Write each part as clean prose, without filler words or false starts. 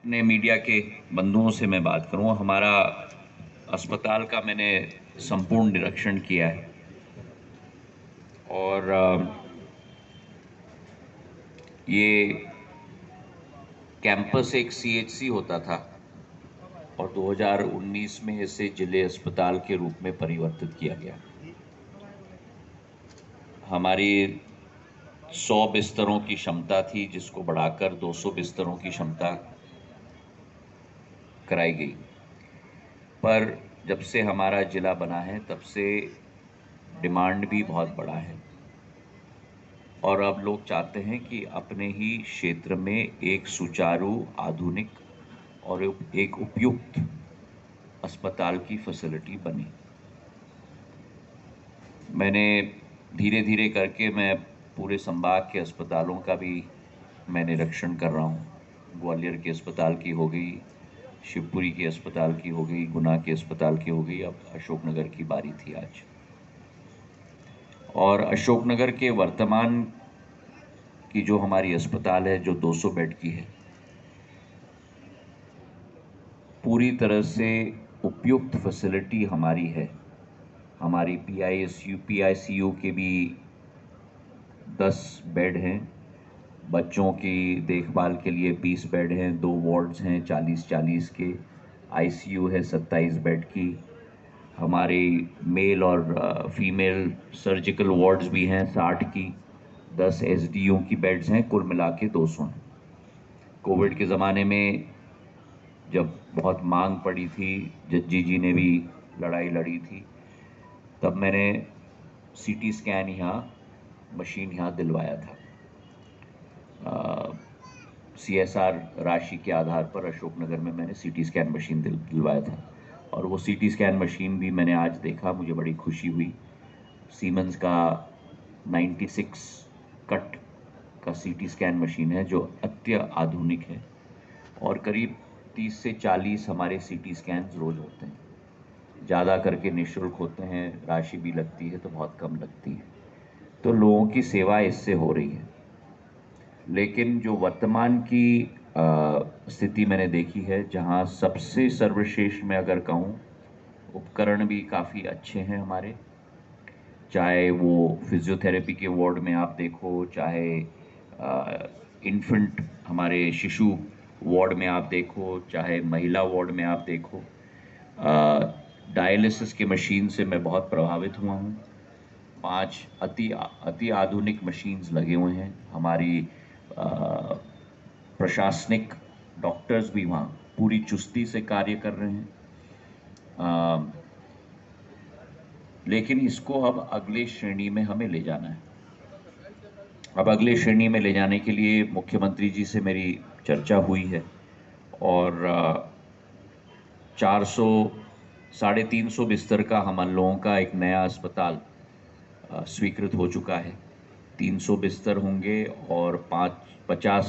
अपने मीडिया के बंधुओं से मैं बात करूं, हमारा अस्पताल का मैंने संपूर्ण निरीक्षण किया है और ये कैंपस एक सीएचसी होता था और 2019 में इसे जिले अस्पताल के रूप में परिवर्तित किया गया। हमारी 100 बिस्तरों की क्षमता थी, जिसको बढ़ाकर 200 बिस्तरों की क्षमता कराई गई। पर जब से हमारा जिला बना है तब से डिमांड भी बहुत बड़ा है और अब लोग चाहते हैं कि अपने ही क्षेत्र में एक सुचारू, आधुनिक और एक उपयुक्त अस्पताल की फैसिलिटी बने। मैंने धीरे धीरे करके मैं पूरे संभाग के अस्पतालों का भी मैं निरीक्षण कर रहा हूँ। ग्वालियर के अस्पताल की हो गई, शिवपुरी के अस्पताल की हो गई, गुना के अस्पताल की हो गई, अब अशोकनगर की बारी थी आज। और अशोकनगर के वर्तमान की जो हमारी अस्पताल है, जो 200 बेड की है, पूरी तरह से उपयुक्त फैसिलिटी हमारी है। हमारी पीआईसीयू के भी 10 बेड हैं, बच्चों की देखभाल के लिए 20 बेड हैं, 2 वार्ड्स हैं 40-40 के, आईसीयू है 27 बेड की, हमारी मेल और फीमेल सर्जिकल वार्ड्स भी हैं 60 की, 10 एसडीयू की बेड्स हैं, कुल मिला के 200 हैं। कोविड के ज़माने में जब बहुत मांग पड़ी थी, जज्जी जी ने भी लड़ाई लड़ी थी, तब मैंने सीटी स्कैन यहाँ मशीन यहाँ दिलवाया था। सीएसआर राशि के आधार पर अशोकनगर में मैंने सीटी स्कैन मशीन दिलवाया था और वो सीटी स्कैन मशीन भी मैंने आज देखा, मुझे बड़ी खुशी हुई। सीमेंस का 96 कट का सीटी स्कैन मशीन है जो आधुनिक है और करीब 30 से 40 हमारे सीटी स्कैन्स रोज होते हैं। ज़्यादा करके निःशुल्क होते हैं, राशि भी लगती है तो बहुत कम लगती है, तो लोगों की सेवा इससे हो रही है। लेकिन जो वर्तमान की स्थिति मैंने देखी है, जहां सबसे सर्वश्रेष्ठ मैं अगर कहूं, उपकरण भी काफ़ी अच्छे हैं हमारे, चाहे वो फिजियोथेरेपी के वार्ड में आप देखो, चाहे इन्फेंट हमारे शिशु वार्ड में आप देखो, चाहे महिला वार्ड में आप देखो। डायलिसिस की मशीन से मैं बहुत प्रभावित हुआ हूँ। 5 अति आधुनिक मशीन्स लगे हुए हैं। हमारी प्रशासनिक डॉक्टर्स भी वहाँ पूरी चुस्ती से कार्य कर रहे हैं। लेकिन इसको अब अगले श्रेणी में हमें ले जाना है। अब अगले श्रेणी में ले जाने के लिए मुख्यमंत्री जी से मेरी चर्चा हुई है और 400 350 बिस्तर का हम लोगों का एक नया अस्पताल स्वीकृत हो चुका है। 300 बिस्तर होंगे और 50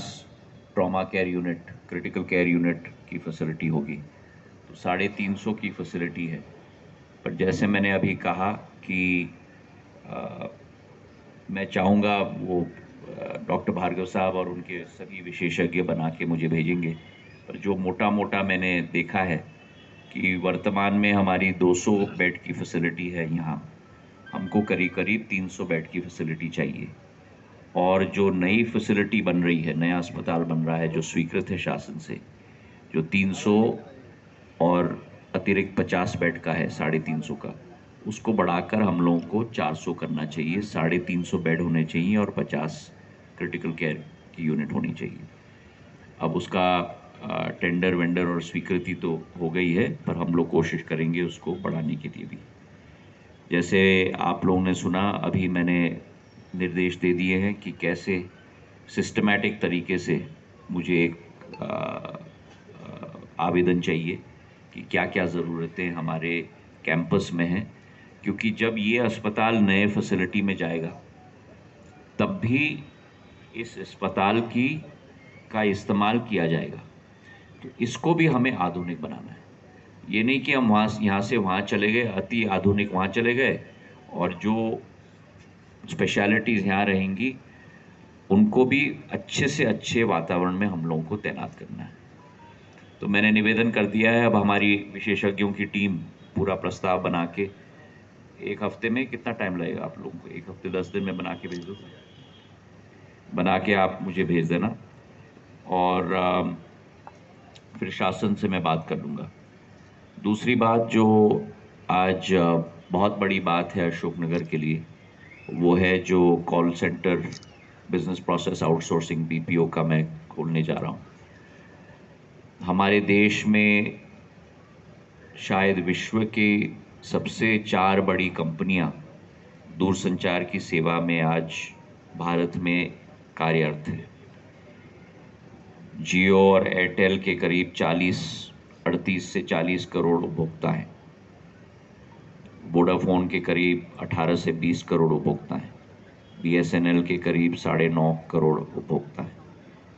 trauma care unit, critical care unit की फैसिलिटी होगी, तो 350 की फैसिलिटी है। पर जैसे मैंने अभी कहा कि मैं चाहूँगा वो डॉक्टर भार्गव साहब और उनके सभी विशेषज्ञ बना के मुझे भेजेंगे, पर जो मोटा मोटा मैंने देखा है कि वर्तमान में हमारी 200 बेड की फैसिलिटी है यहाँ, हमको करीब करीब 300 बेड की फैसिलिटी चाहिए। और जो नई फैसिलिटी बन रही है, नया अस्पताल बन रहा है जो स्वीकृत है शासन से, जो 300 और अतिरिक्त 50 बेड का है, 350 का, उसको बढ़ाकर हम लोगों को 400 करना चाहिए। 350 बेड होने चाहिए और 50 क्रिटिकल केयर की यूनिट होनी चाहिए। अब उसका टेंडर वेंडर और स्वीकृति तो हो गई है, पर हम लोग कोशिश करेंगे उसको बढ़ाने के लिए भी। जैसे आप लोगों ने सुना, अभी मैंने निर्देश दे दिए हैं कि कैसे सिस्टमैटिक तरीके से मुझे एक आवेदन चाहिए कि क्या क्या ज़रूरतें हमारे कैंपस में हैं, क्योंकि जब ये अस्पताल नए फैसिलिटी में जाएगा तब भी इस अस्पताल की का इस्तेमाल किया जाएगा, तो इसको भी हमें आधुनिक बनाना है। ये नहीं कि हम यहाँ से वहाँ चले गए, अति आधुनिक वहाँ चले गए और जो स्पेशलिटीज़ यहाँ रहेंगी उनको भी अच्छे से अच्छे वातावरण में हम लोगों को तैनात करना है। तो मैंने निवेदन कर दिया है, अब हमारी विशेषज्ञों की टीम पूरा प्रस्ताव बना के, 1 हफ्ते में कितना टाइम लगेगा आप लोगों को? 1 हफ्ते 10 दिन में बना के भेज दो, बना के आप मुझे भेज देना और फिर शासन से मैं बात कर लूँगा। दूसरी बात जो आज बहुत बड़ी बात है अशोकनगर के लिए, वो है जो call centre business process outsourcing BPO का मैं खोलने जा रहा हूँ। हमारे देश में शायद विश्व की सबसे 4 बड़ी कंपनियां दूरसंचार की सेवा में आज भारत में कार्यरत है। जियो और एयरटेल के करीब 38 से 40 करोड़ उपभोक्ता हैं। वोडाफोन के करीब 18 से 20 करोड़ उपभोक्ता हैं। बीएसएनएल के करीब 9.5 करोड़ उपभोक्ता हैं।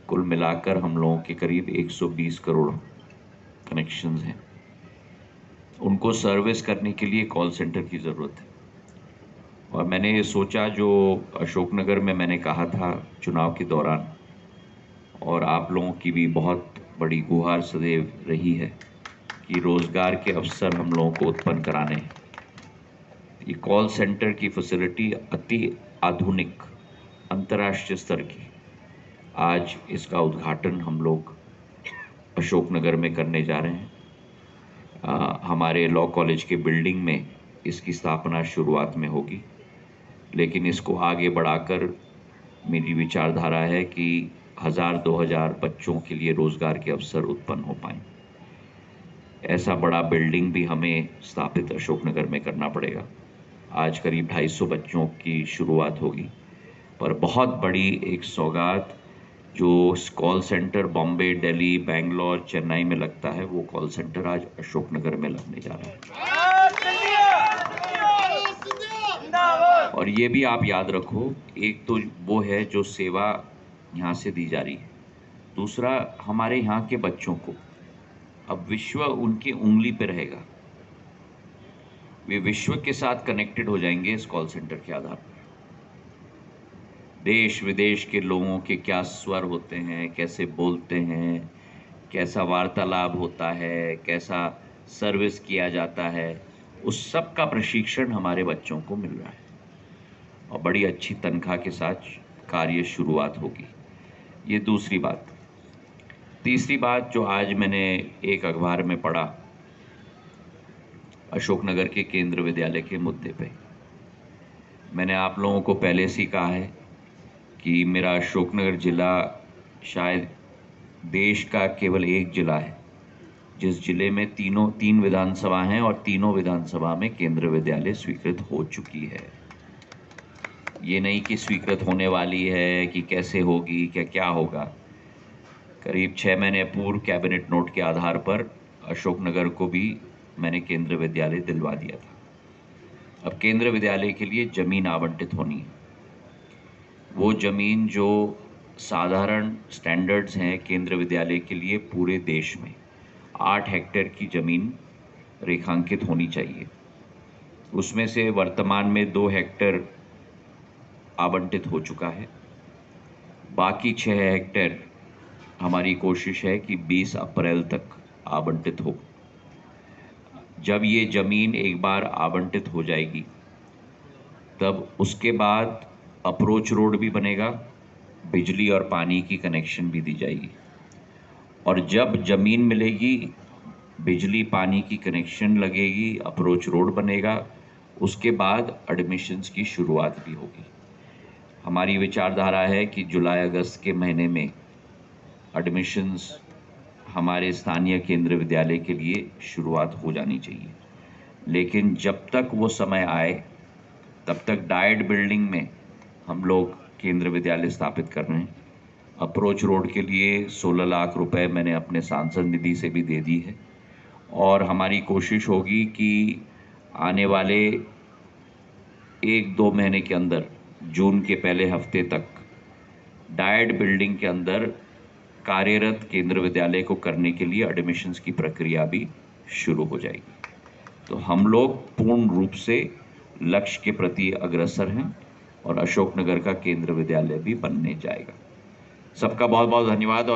कुल मिलाकर हम लोगों के करीब 120 करोड़ कनेक्शंस हैं। उनको सर्विस करने के लिए कॉल सेंटर की ज़रूरत है। और मैंने ये सोचा, जो अशोकनगर में मैंने कहा था चुनाव के दौरान, और आप लोगों की भी बहुत बड़ी गुहार सदैव रही है कि रोज़गार के अवसर हम लोगों को उत्पन्न कराने हैं। ये कॉल सेंटर की फैसिलिटी अति आधुनिक अंतर्राष्ट्रीय स्तर की, आज इसका उद्घाटन हम लोग अशोकनगर में करने जा रहे हैं। हमारे लॉ कॉलेज के बिल्डिंग में इसकी स्थापना शुरुआत में होगी, लेकिन इसको आगे बढ़ाकर मेरी विचारधारा है कि 1000-2000 बच्चों के लिए रोज़गार के अवसर उत्पन्न हो पाएँ। ऐसा बड़ा बिल्डिंग भी हमें स्थापित अशोकनगर में करना पड़ेगा। आज करीब 250 बच्चों की शुरुआत होगी, पर बहुत बड़ी एक सौगात जो कॉल सेंटर बॉम्बे, दिल्ली, बेंगलोर, चेन्नई में लगता है, वो कॉल सेंटर आज अशोकनगर में लगने जा रहा है। और ये भी आप याद रखो, एक तो वो है जो सेवा यहाँ से दी जा रही है, दूसरा हमारे यहाँ के बच्चों को अब विश्व उनकी उंगली पे रहेगा। वे विश्व के साथ कनेक्टेड हो जाएंगे इस कॉल सेंटर के आधार पर। देश विदेश के लोगों के क्या स्वर होते हैं, कैसे बोलते हैं, कैसा वार्तालाप होता है, कैसा सर्विस किया जाता है, उस सब का प्रशिक्षण हमारे बच्चों को मिल रहा है और बड़ी अच्छी तनख्वाह के साथ कार्य शुरुआत होगी। ये दूसरी बात। तीसरी बात जो आज मैंने एक अखबार में पढ़ा, अशोकनगर के केंद्र विद्यालय के मुद्दे पे, मैंने आप लोगों को पहले से ही कहा है कि मेरा अशोकनगर ज़िला शायद देश का केवल एक ज़िला है जिस ज़िले में तीन विधानसभा हैं और तीनों विधानसभा में केंद्र विद्यालय स्वीकृत हो चुकी है। ये नहीं कि स्वीकृत होने वाली है, कि कैसे होगी, क्या होगा। करीब 6 महीने पूर्व कैबिनेट नोट के आधार पर अशोकनगर को भी मैंने केंद्र विद्यालय दिलवा दिया था। अब केंद्र विद्यालय के लिए ज़मीन आवंटित होनी है। वो ज़मीन जो साधारण स्टैंडर्ड्स हैं केंद्र विद्यालय के लिए पूरे देश में 8 हेक्टेयर की ज़मीन रेखांकित होनी चाहिए। उसमें से वर्तमान में 2 हेक्टेयर आवंटित हो चुका है। बाकी 6 हेक्टेयर हमारी कोशिश है कि 20 अप्रैल तक आवंटित हो। जब ये ज़मीन एक बार आवंटित हो जाएगी, तब उसके बाद अप्रोच रोड भी बनेगा, बिजली और पानी की कनेक्शन भी दी जाएगी। और जब ज़मीन मिलेगी, बिजली पानी की कनेक्शन लगेगी, अप्रोच रोड बनेगा, उसके बाद एडमिशन्स की शुरुआत भी होगी। हमारी विचारधारा है कि जुलाई अगस्त के महीने में एडमिशन्स हमारे स्थानीय केंद्र विद्यालय के लिए शुरुआत हो जानी चाहिए। लेकिन जब तक वो समय आए, तब तक डायट बिल्डिंग में हम लोग केंद्र विद्यालय स्थापित कर रहे हैं। अप्रोच रोड के लिए 16 लाख रुपए मैंने अपने सांसद निधि से भी दे दी है और हमारी कोशिश होगी कि आने वाले 1-2 महीने के अंदर, जून के पहले हफ्ते तक, डायट बिल्डिंग के अंदर कार्यरत केंद्र विद्यालय को करने के लिए एडमिशन्स की प्रक्रिया भी शुरू हो जाएगी। तो हम लोग पूर्ण रूप से लक्ष्य के प्रति अग्रसर हैं और अशोकनगर का केंद्र विद्यालय भी बनने जाएगा। सबका बहुत बहुत धन्यवाद। और